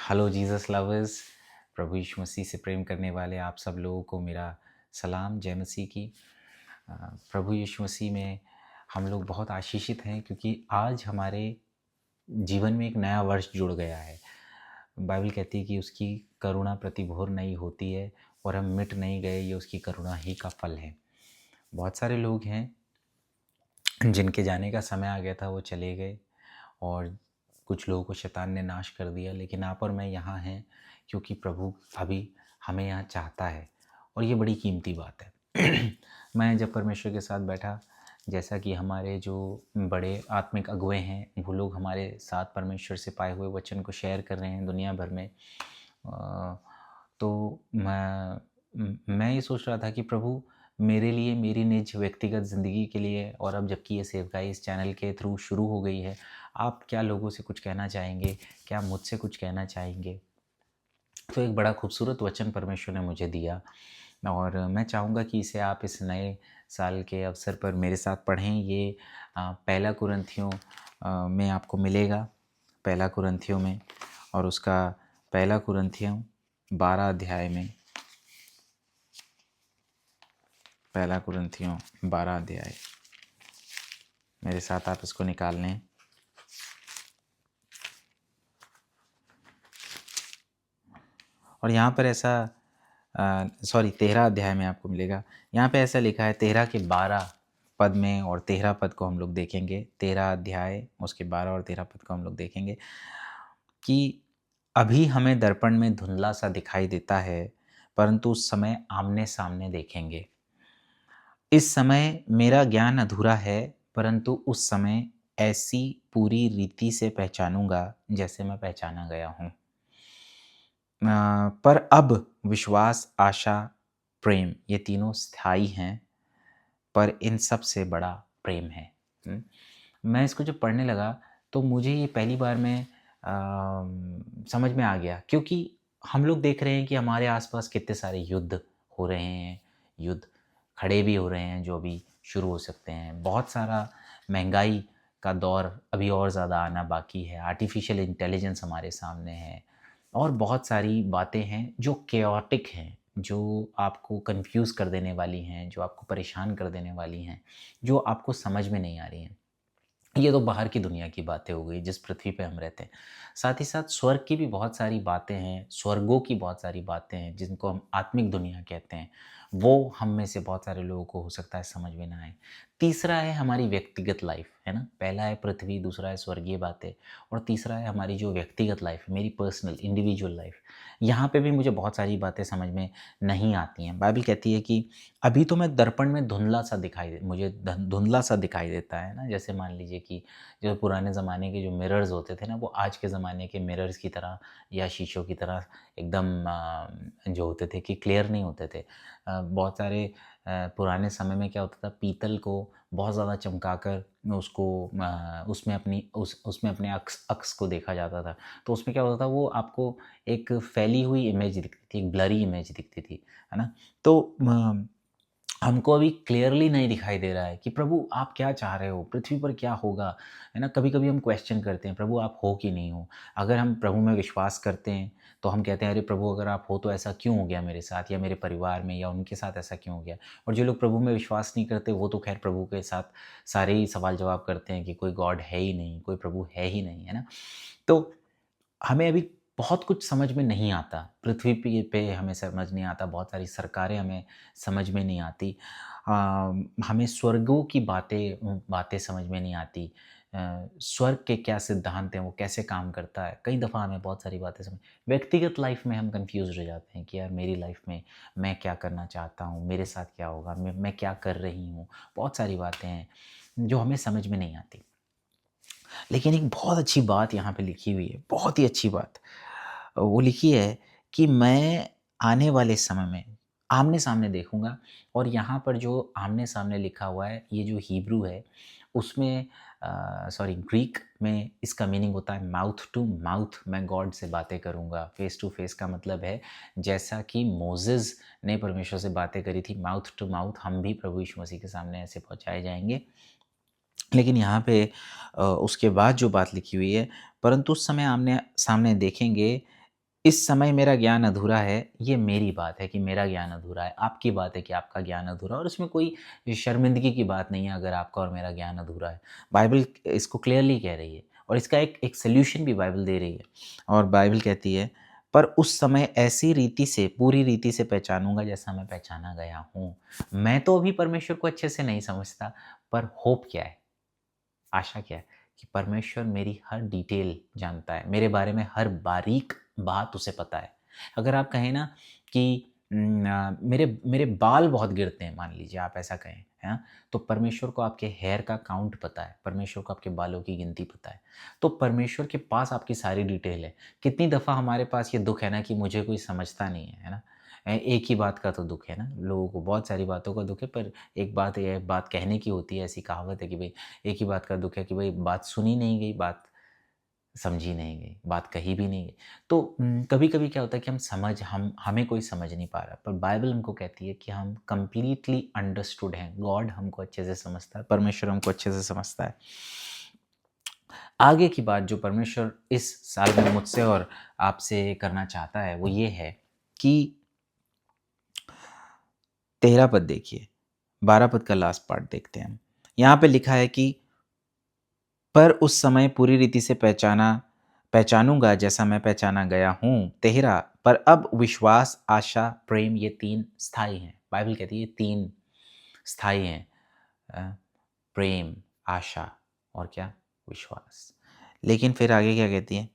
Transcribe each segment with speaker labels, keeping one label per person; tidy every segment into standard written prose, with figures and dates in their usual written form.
Speaker 1: Hello Jesus lovers. प्रभु यीशु मसीह से प्रेम करने वाले आप सब लोगों को मेरा सलाम, जय मसीह की। अ, प्रभु यीशु मसीह में हम लोग बहुत आशीषित हैं क्योंकि आज हमारे जीवन में एक नया वर्ष जुड़ गया है। बाइबल कहती है कि उसकी करुणा प्रति भोर नई होती है और हम मिट नहीं गए, ये उसकी करुणा ही का फल है। बहुत सारे लोग हैं जिनके जाने का समय आ गया था, वो चले गए और कुछ लोगों को शैतान ने नाश कर दिया, लेकिन आप और मैं यहाँ हैं क्योंकि प्रभु अभी हमें यहाँ चाहता है और ये बड़ी कीमती बात है। मैं जब परमेश्वर के साथ बैठा, जैसा कि हमारे जो बड़े आत्मिक अगुवे हैं वो लोग हमारे साथ परमेश्वर से पाए हुए वचन को शेयर कर रहे हैं दुनिया भर में, तो मैं ये सोच रहा था कि प्रभु मेरे लिए, मेरी निज व्यक्तिगत ज़िंदगी के लिए, और अब जबकि ये सेवकाई इस चैनल के थ्रू शुरू हो गई है, आप क्या लोगों से कुछ कहना चाहेंगे? क्या मुझसे कुछ कहना चाहेंगे? तो एक बड़ा खूबसूरत वचन परमेश्वर ने मुझे दिया और मैं चाहूँगा कि इसे आप इस नए साल के अवसर पर मेरे साथ पढ़ें। ये पहला कुरिन्थियों में आपको मिलेगा, पहला कुरिन्थियों में, और उसका पहला कुरिन्थियों 12 अध्याय में, पहला कुरिन्थियों 12 अध्याय मेरे साथ आप इसको निकाल लें। और यहाँ पर ऐसा 13 अध्याय में आपको मिलेगा। यहाँ पे ऐसा लिखा है, 13 के 12 पद में, और 13 पद को हम लोग देखेंगे। 13 अध्याय उसके 12 और 13 पद को हम लोग देखेंगे कि अभी हमें दर्पण में धुंधला सा दिखाई देता है, परंतु उस समय आमने सामने देखेंगे। इस समय मेरा ज्ञान अधूरा है, परंतु उस समय ऐसी पूरी रीति से पहचानूंगा जैसे मैं पहचाना गया हूँ। पर अब विश्वास, आशा, प्रेम, ये तीनों स्थायी हैं, पर इन सब से बड़ा प्रेम है। मैं इसको जब पढ़ने लगा तो मुझे ये पहली बार में समझ में आ गया, क्योंकि हम लोग देख रहे हैं कि हमारे आसपास कितने सारे युद्ध हो रहे हैं, युद्ध खड़े भी हो रहे हैं जो अभी शुरू हो सकते हैं। बहुत सारा महंगाई का दौर अभी और ज़्यादा आना बाकी है, आर्टिफिशियल इंटेलिजेंस हमारे सामने है, और बहुत सारी बातें हैं जो केओटिक हैं, जो आपको कंफ्यूज कर देने वाली हैं, जो आपको परेशान कर देने वाली हैं, जो आपको समझ में नहीं आ रही हैं। ये तो बाहर की दुनिया की बातें हो गई जिस पृथ्वी पे हम रहते हैं। साथ ही साथ स्वर्ग की भी बहुत सारी बातें हैं, स्वर्गों की बहुत सारी बातें हैं जिनको हम आत्मिक दुनिया कहते हैं। वो हम में से बहुत सारे लोगों को हो सकता है समझ में ना आए। तीसरा है हमारी व्यक्तिगत लाइफ, है ना? पहला है पृथ्वी, दूसरा है स्वर्गीय बातें, और तीसरा है हमारी जो व्यक्तिगत लाइफ है, मेरी पर्सनल इंडिविजुअल लाइफ। यहाँ पे भी मुझे बहुत सारी बातें समझ में नहीं आती हैं। बाइबल कहती है कि अभी तो मैं दर्पण में धुंधला सा दिखाई देता है ना। जैसे मान लीजिए कि जो पुराने ज़माने के जो मिरर्स होते थे ना, वो आज के ज़माने के मिरर्स की तरह या शीशों की तरह एकदम जो होते थे कि क्लियर नहीं होते थे। बहुत सारे पुराने समय में क्या होता था, पीतल को बहुत ज़्यादा चमकाकर उसको उसमें अपने अक्स अक्स को देखा जाता था। तो उसमें क्या होता था, वो आपको एक फैली हुई इमेज दिखती थी, एक ब्लरी इमेज दिखती थी, है ना? तो हमको अभी क्लियरली नहीं दिखाई दे रहा है कि प्रभु आप क्या चाह रहे हो, पृथ्वी पर क्या होगा, है ना? कभी-कभी हम क्वेश्चन करते हैं, प्रभु आप हो कि नहीं हो? अगर हम प्रभु में विश्वास करते हैं, तो हम कहते हैं, अरे प्रभु अगर आप हो तो ऐसा क्यों हो गया मेरे साथ या मेरे परिवार में, या उनके साथ ऐसा क्यों हो गया? और जो लोग प्रभु में विश्वास नहीं करते, वो तो ख़ैर प्रभु के साथ सारे ही सवाल-जवाब करते हैं कि कोई गॉड है ही नहीं, कोई प्रभु है ही नहीं, है ना? तो हमें अभी बहुत कुछ समझ में नहीं आता। पृथ्वी पे हमें समझ नहीं आता, बहुत सारी सरकारें हमें समझ में नहीं आती। अ, हमें स्वर्गों की बातें समझ में नहीं आती। स्वर्ग के क्या सिद्धांत हैं, वो कैसे काम करता है। कई दफ़ा हमें बहुत सारी बातें समझ व्यक्तिगत लाइफ़ में हम कन्फ्यूज़ रह जाते हैं कि यार मेरी लाइफ़ में मैं क्या करना चाहता हूँ, मेरे साथ क्या होगा, मैं क्या कर रही हूँ। बहुत सारी बातें हैं जो हमें समझ में नहीं आती। लेकिन एक बहुत अच्छी बात यहाँ पे लिखी हुई है, बहुत ही अच्छी बात। वो लिखी है कि मैं आने वाले समय में आमने-सामने देखूँगा, और यहाँ पर जो आमने-सामने लिखा हुआ है, ये जो हिब्रू है, उसमें ग्रीक में इसका मीनिंग होता है माउथ टू माउथ, मैं गॉड से बातें करूँगा। फेस टू फेस का मतलब है जैसा कि मोसेस ने परमेश्वर से बातें करी थी, माउथ टू माउथ हम भी प्रभु यीशु मसीह के सामने ऐसे पहुँचाए जाएँगे। लेकिन यहाँ पे उसके बाद जो बात लिखी हुई है, परंतु उस समय आमने-सामने देखेंगे, इस समय मेरा ज्ञान अधूरा है, ये मेरी बात है कि मेरा ज्ञान अधूरा है, आपकी बात है कि आपका ज्ञान अधूरा है और इसमें कोई शर्मिंदगी की बात नहीं है अगर आपका और मेरा ज्ञान अधूरा है। बाइबल इसको क्लियरली कह रही है और इसका एक सॉल्यूशन भी बाइबल दे रही है और बाइबल कहती है, "पर उस समय ऐसी रीति से, पूरी रीति से पहचानूँगा जैसा मैं पहचाना गया हूँ।" मैं तो अभी परमेश्वर को अच्छे से नहीं समझता, पर होप क्या है? आशा क्या है कि परमेश्वर मेरी हर डिटेल जानता है, मेरे बारे में हर बारीक बात उसे पता है। अगर आप कहें ना कि मेरे मेरे बाल बहुत गिरते हैं, मान लीजिए आप ऐसा कहें, है ना? तो परमेश्वर को आपके हेयर का काउंट पता है, परमेश्वर को आपके बालों की गिनती पता है। तो परमेश्वर के पास आपकी सारी डिटेल है। कितनी दफ़ा हमारे पास ये दुःख है ना कि मुझे कोई समझता नहीं है, है ना? एक ही बात का तो दुःख है ना, लोगों को बहुत सारी बातों का दुःख है, पर एक बात ये बात कहने की होती है, ऐसी कहावत है कि भई एक ही बात का दुःख है कि भई बात सुनी नहीं गई, बात समझी नहीं गई, बात कही भी नहीं गई। तो कभी-कभी क्या होता है कि हमें कोई समझ नहीं पा रहा, पर बाइबल हमको कहती है कि हम कंप्लीटली अंडरस्टूड हैं। गॉड हमको अच्छे से समझता है, परमेश्वर हमको अच्छे से समझता है। आगे की बात जो परमेश्वर इस साल में मुझसे और आपसे करना चाहता है, वो ये है कि 13 पद देखिए, 12 पद का लास्ट पार्ट देखते हैं हम। यहाँ पे लिखा है कि पर उस समय पूरी रीति से पहचानूँगा जैसा मैं पहचाना गया हूँ। 13 पर अब विश्वास, आशा, प्रेम ये 3 स्थायी हैं। बाइबल कहती है ये 3 स्थायी हैं। अ, प्रेम, आशा और क्या? विश्वास। लेकिन फिर आगे क्या कहती है?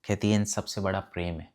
Speaker 1: कहती है इन सबसे बड़ा प्रेम है।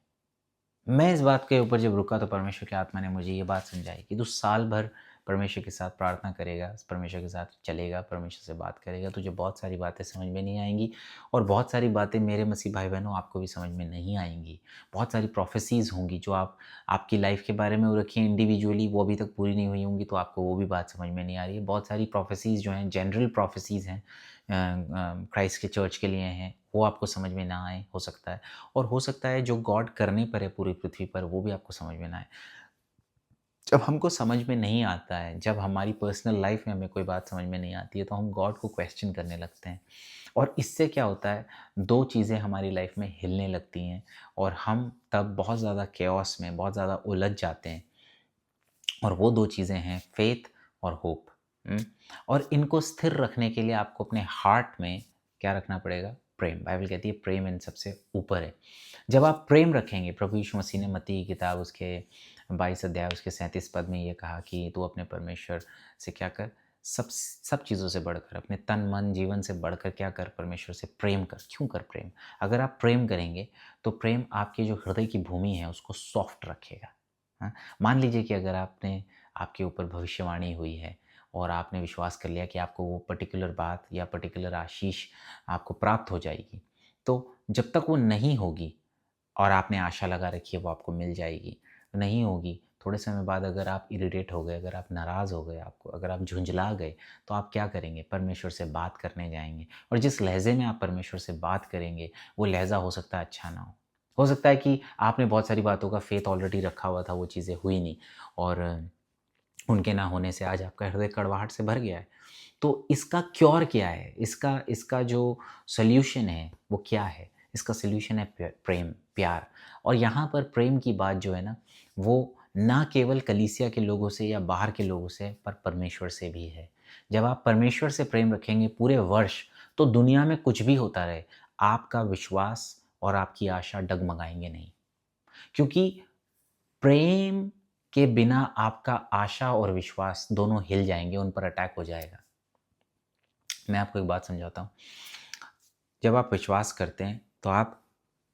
Speaker 1: मैं इस बात के ऊपर जब रुका तो परमेश्वर की आत्मा ने मुझे ये बात समझाई कि तू साल भर परमेश्वर के साथ प्रार्थना करेगा, परमेश्वर के साथ चलेगा, परमेश्वर से बात करेगा, तुझे बहुत सारी बातें समझ में नहीं आएँगी और बहुत सारी बातें मेरे मसीह भाई-बहनों आपको भी समझ में नहीं आएँगी। बहुत सारी प्रोफेसीज़ होंगी जो आपकी लाइफ़ के बारे में हो रखी हैं इंडिविजुअली, वो अभी तक पूरी नहीं हुई होंगी, तो आपको वो भी बात समझ में नहीं आ रही है। बहुत सारी प्रोफेसीज़ जो हैं जनरल प्रोफेसीज़ हैं क्राइस्ट के चर्च के लिए हैं, वो आपको समझ में ना आए, हो सकता है। और हो सकता है जो गॉड करने पर है पूरी पृथ्वी पर वो भी आपको समझ में ना आए। जब हमको समझ में नहीं आता है, जब हमारी पर्सनल लाइफ में हमें कोई बात समझ में नहीं आती है तो हम गॉड को क्वेश्चन करने लगते हैं। और इससे क्या होता है 2 चीज़ें हमारी लाइफ में हिलने लगती हैं और हम तब बहुत ज़्यादा केओस में बहुत ज़्यादा उलझ जाते हैं। और वो 2 चीज़ें हैं फ़ेथ और होप। और इनको स्थिर रखने के लिए आपको अपने हार्ट में क्या रखना पड़ेगा? प्रेम। बाइबल कहती है प्रेम इन सबसे ऊपर है। जब आप प्रेम रखेंगे, प्रभु यीशु मसीह ने मत्ती की किताब उसके 22 अध्याय उसके 37 पद में ये कहा कि तू अपने परमेश्वर से क्या कर? सब चीज़ों से बढ़कर, अपने तन, मन, जीवन से बढ़कर क्या कर? परमेश्वर से प्रेम कर। क्यों कर प्रेम? अगर आप प्रेम करेंगे, तो प्रेम आपके जो हृदय की भूमि है उसको सॉफ्ट रखेगा। हाँ? मान लीजिए कि अगर आपके ऊपर भविष्यवाणी हुई है और आपने विश्वास कर लिया कि आपको वो पर्टिकुलर बात या पर्टिकुलर आशीष आपको प्राप्त हो जाएगी, तो जब तक वो नहीं होगी और आपने आशा लगा रखी है वो आपको मिल जाएगी, नहीं होगी, थोड़े समय बाद अगर आप इरिटेट हो गए, अगर आप नाराज़ हो गए, आपको अगर आप झुंझला गए, तो आप क्या करेंगे? परमेश्वर से बात करने जाएँगे और जिस लहज़े में आप परमेश्वर से बात करेंगे, वो लहज़ा हो सकता है अच्छा ना हो। हो सकता है कि आपने बहुत सारी बातों का फ़ेथ ऑलरेडी रखा हुआ था, वो चीज़ें हुई नहीं और उनके ना होने से आज आपका हृदय कड़वाहट से भर गया है। तो इसका क्योर क्या है? इसका इसका जो सॉल्यूशन है, वो क्या है? इसका सॉल्यूशन है प्रेम, प्यार। और यहाँ पर प्रेम की बात जो है ना, वो ना केवल कलीसिया के लोगों से या बाहर के लोगों से, पर परमेश्वर से भी है। जब आप परमेश्वर से प्रेम रखेंगे पूरे वर्ष, तो दुनिया में कुछ भी होता रहे, आपका विश्वास और आपकी आशा डगमगाएँगे नहीं। क्योंकि प्रेम के बिना आपका आशा और विश्वास दोनों हिल जाएँगे, उन पर अटैक हो जाएगा। मैं आपको एक बात समझाता हूँ। जब आप विश्वास करते हैं, तो आप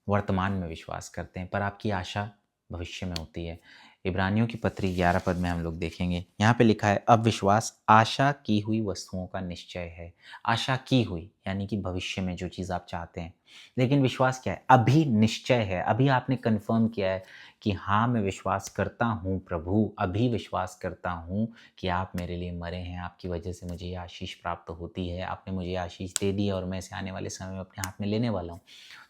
Speaker 1: वर्तमान में विश्वास करते हैं, पर आपकी आशा भविष्य में होती है। इब्रानियों की पत्री 11 पद में हम लोग देखेंगे, यहाँ पे लिखा है, अब विश्वास आशा की हुई वस्तुओं का निश्चय है। आशा की हुई, यानी कि भविष्य में जो चीज़ आप चाहते हैं। लेकिन विश्वास क्या है? अभी निश्चय है, अभी आपने कन्फर्म किया है कि हाँ, मैं विश्वास करता हूँ प्रभु, अभी विश्वास करता हूँ कि आप मेरे लिए मरे हैं, आपकी वजह से मुझे ये आशीष प्राप्त होती है, आपने मुझे ये आशीष दे दी है और मैं इसे आने वाले समय में अपने हाथ में लेने वाला हूँ।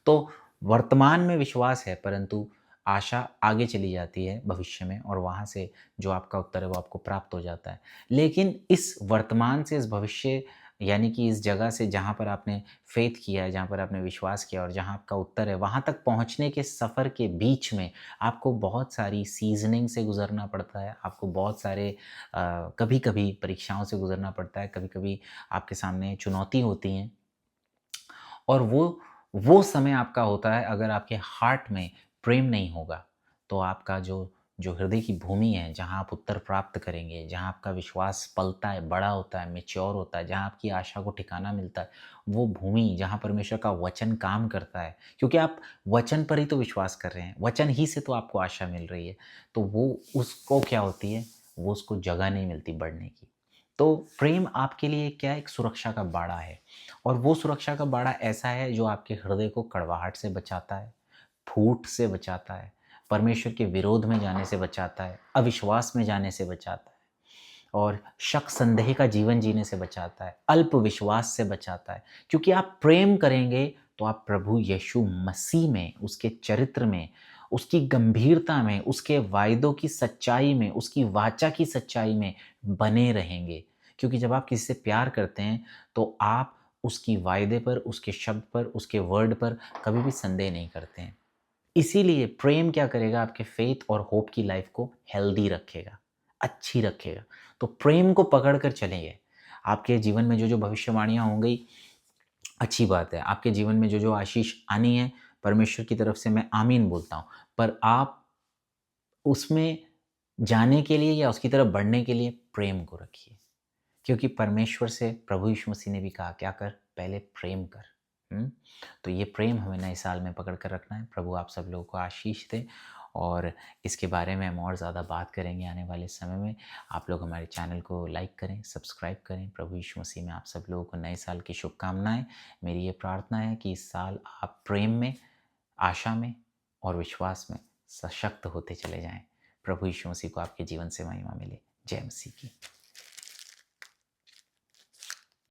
Speaker 1: तो वर्तमान में विश्वास है, परंतु आशा आगे चली जाती है भविष्य में और वहाँ से जो आपका उत्तर है वो आपको प्राप्त हो जाता है। लेकिन इस वर्तमान से इस भविष्य यानी कि इस जगह से जहाँ पर आपने फ़ेथ किया है, जहाँ पर आपने विश्वास किया और जहाँ आपका उत्तर है, वहाँ तक पहुँचने के सफ़र के बीच में आपको बहुत सारी सीज़निंग से गुज़रना पड़ता है, आपको बहुत सारे कभी-कभी परीक्षाओं से गुज़रना पड़ता है, कभी-कभी आपके सामने चुनौती होती हैं और वो समय आपका होता है अगर आपके हार्ट में प्रेम नहीं होगा, तो आपका जो जो हृदय की भूमि है, जहाँ आप उत्तर प्राप्त करेंगे, जहाँ आपका विश्वास पलता है, बड़ा होता है, मैच्योर होता है, जहाँ आपकी आशा को ठिकाना मिलता है, वो भूमि जहाँ परमेश्वर का वचन काम करता है, क्योंकि आप वचन पर ही तो विश्वास कर रहे हैं, वचन ही से तो आपको आशा मिल रही है, तो वो उसको क्या होती है, वो उसको जगह नहीं मिलती बढ़ने की। तो प्रेम आपके लिए क्या है, एक सुरक्षा का बाड़ा है। और वो सुरक्षा का बाड़ा ऐसा है जो आपके हृदय को कड़वाहट से बचाता है, फूट से बचाता है, परमेश्वर के विरोध में जाने से बचाता है, अविश्वास में जाने से बचाता है और शक संदेह का जीवन जीने से बचाता है, अल्प विश्वास से बचाता है। क्योंकि आप प्रेम करेंगे तो आप प्रभु यीशु मसीह में, उसके चरित्र में, उसकी गंभीरता में, उसके वायदों की सच्चाई में, उसकी वाचा की सच्चाई में बने रहेंगे। क्योंकि जब आप किसी से प्यार करते हैं तो आप उसकी वायदे पर, उसके शब्द पर, उसके वर्ड पर कभी भी संदेह नहीं करते हैं। इसीलिए प्रेम क्या करेगा, आपके फेथ और होप की लाइफ को हेल्दी रखेगा, अच्छी रखेगा। तो प्रेम को पकड़ कर चलिए। आपके जीवन में जो भविष्यवाणियाँ होंगी, अच्छी बात है। आपके जीवन में जो आशीष आनी है, परमेश्वर की तरफ से मैं आमीन बोलता हूँ। पर आप उसमें जाने के लिए या उसकी तरफ बढ़ने के लिए प्रेम को रखिए। क्योंकि परमेश्वर से प्रभु यीशु मसीह ने भी कहा, क्या कर? पहले प्रेम कर। हुँ? तो ये प्रेम हमें नए साल में पकड़ कर रखना है। प्रभु आप सब लोगों को आशीष दे और इसके बारे में हम और ज़्यादा बात करेंगे आने वाले समय में। आप लोग हमारे चैनल को लाइक करें, सब्सक्राइब करें। प्रभु यीशु मसीह में आप सब लोगों को नए साल की शुभकामनाएँ। मेरी ये प्रार्थना है कि इस साल आप प्रेम में, आशा में और विश्वास में सशक्त होते चले जाएँ। प्रभु यीशु मसीह को आपके जीवन से महिमा मिले। जय मसीह की।